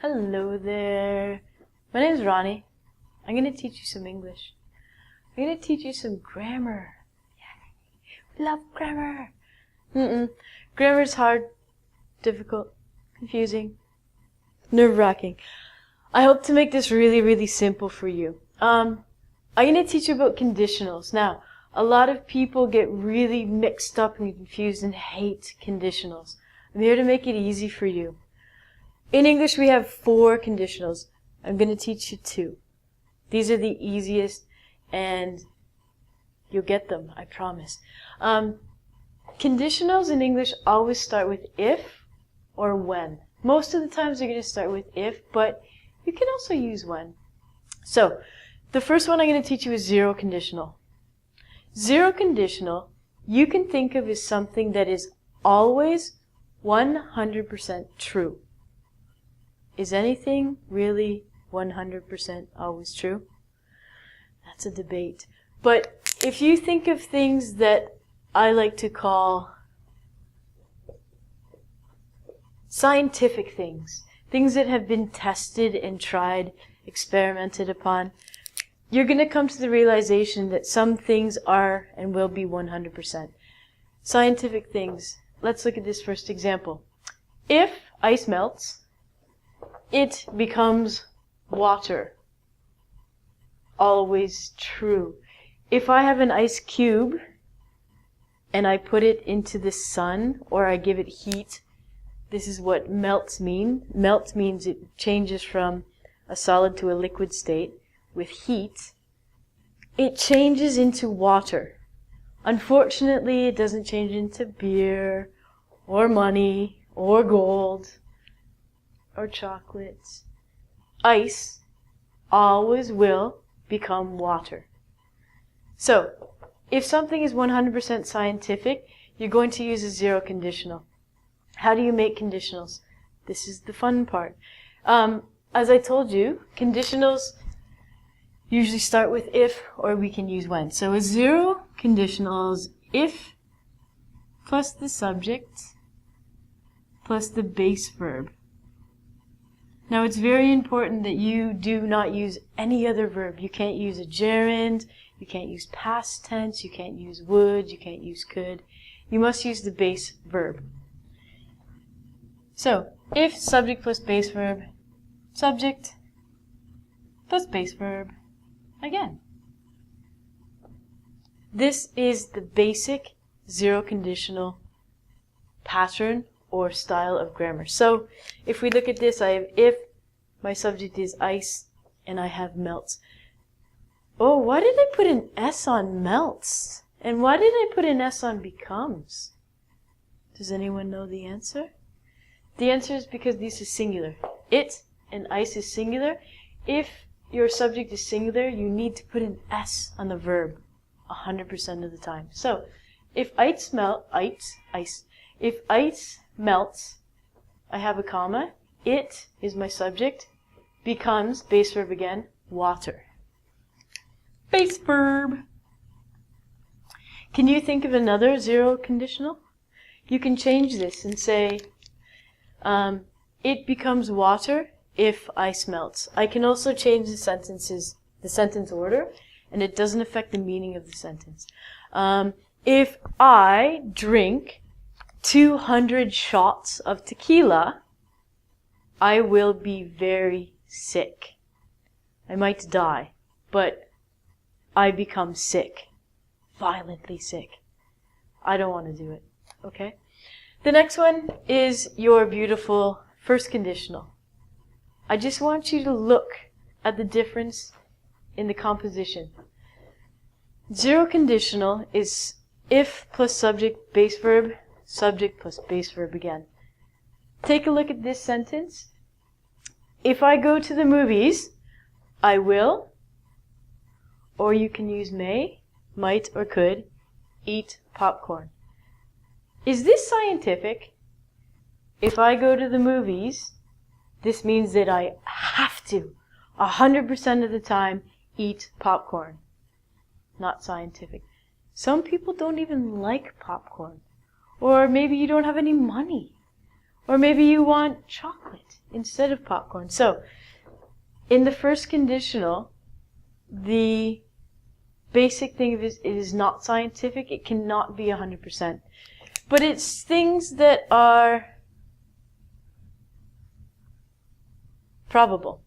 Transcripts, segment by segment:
Hello there. My name is Ronnie. I'm going to teach you some English. I'm going to teach you some grammar. Yay. We love grammar. Grammar is hard, difficult, confusing, nerve-wracking. I hope to make this really, really simple for you. I'm going to teach you about conditionals. Now, a lot of people get really mixed up and confused and hate conditionals. I'm here to make it easy for you. In English, we have 4 conditionals. I'm going to teach you 2. These are the easiest, and you'll get them, I promise. Conditionals in English always start with if or when. Most of the times they're going to start with if, but you can also use when. So, the first one I'm going to teach you is zero conditional. Zero conditional, you can think of as something that is always 100% true. Is anything really 100% always true? That's a debate. But if you think of things that I like to call scientific things, things that have been tested and tried, experimented upon, you're going to come to the realization that some things are and will be 100%. Scientific things. Let's look at this first example. If ice melts, it becomes water. Always true. If I have an ice cube and I put it into the sun or I give it heat, this is what melts mean. Melt means it changes from a solid to a liquid state. With heat, it changes into water. Unfortunately, it doesn't change into beer or money or gold or chocolates. Ice always will become water. So, if something is 100% scientific, you're going to use a zero conditional. How do you make conditionals? This is the fun part. As I told you, conditionals usually start with if, or we can use when. So a zero conditional is if plus the subject plus the base verb. Now it's very important that you do not use any other verb. You can't use a gerund, you can't use past tense, you can't use would, you can't use could. You must use the base verb. So, if subject plus base verb, subject plus base verb, again. This is the basic zero conditional pattern or style of grammar. So, if we look at this, I have if, my subject is ice, and I have melts. Oh, why did I put an S on melts? And why did I put an S on becomes? Does anyone know the answer? The answer is because this is singular. It and ice is singular. If your subject is singular, you need to put an S on the verb 100% of the time. So, if ice melts, I have a comma. It is my subject. Becomes, base verb again, water. Base verb. Can you think of another zero conditional? You can change this and say, it becomes water if ice melts. I can also change the sentence order, and it doesn't affect the meaning of the sentence. If I drink 200 shots of tequila, I will be very sick. I might die, but I become sick. Violently sick. I don't want to do it. Okay? The next one is your beautiful first conditional. I just want you to look at the difference in the composition. Zero conditional is if plus subject, base verb, subject plus base verb again. Take a look at this sentence. If I go to the movies, I will, or you can use may, might, or could, eat popcorn. Is this scientific? If I go to the movies, this means that I have to, 100% of the time, eat popcorn. Not scientific. Some people don't even like popcorn. Or maybe you don't have any money. Or maybe you want chocolate instead of popcorn. So, in the first conditional, the basic thing of it is not scientific. It cannot be 100%. But it's things that are probable.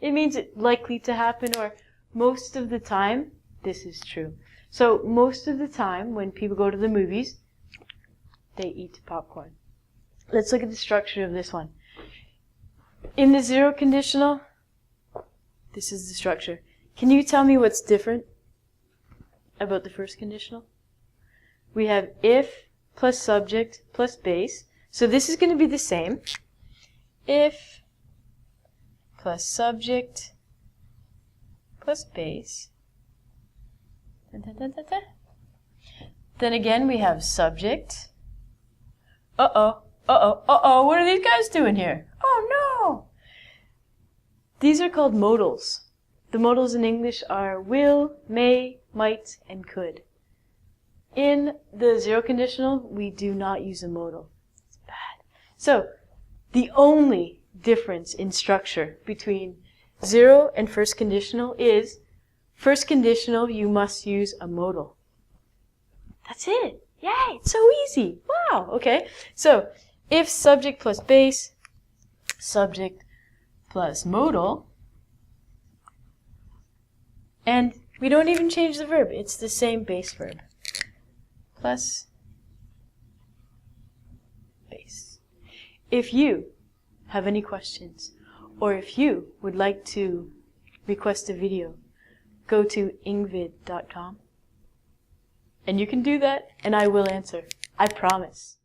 It means it's likely to happen, or most of the time, this is true. So most of the time, when people go to the movies, they eat popcorn. Let's look at the structure of this one. In the zero conditional, this is the structure. Can you tell me what's different about the first conditional? We have if plus subject plus base. So this is going to be the same. If plus subject plus base. Then again we have subject. Uh-oh, what are these guys doing here? Oh no! These are called modals. The modals in English are will, may, might, and could. In the zero conditional, we do not use a modal. It's bad. So, the only difference in structure between zero and first conditional is first conditional, you must use a modal. That's it. Yay, it's so easy. Wow, okay. So, if subject plus base, subject plus modal, and we don't even change the verb. It's the same base verb. Plus base. If you have any questions, or if you would like to request a video, go to ingvid.com. And you can do that, and I will answer. I promise.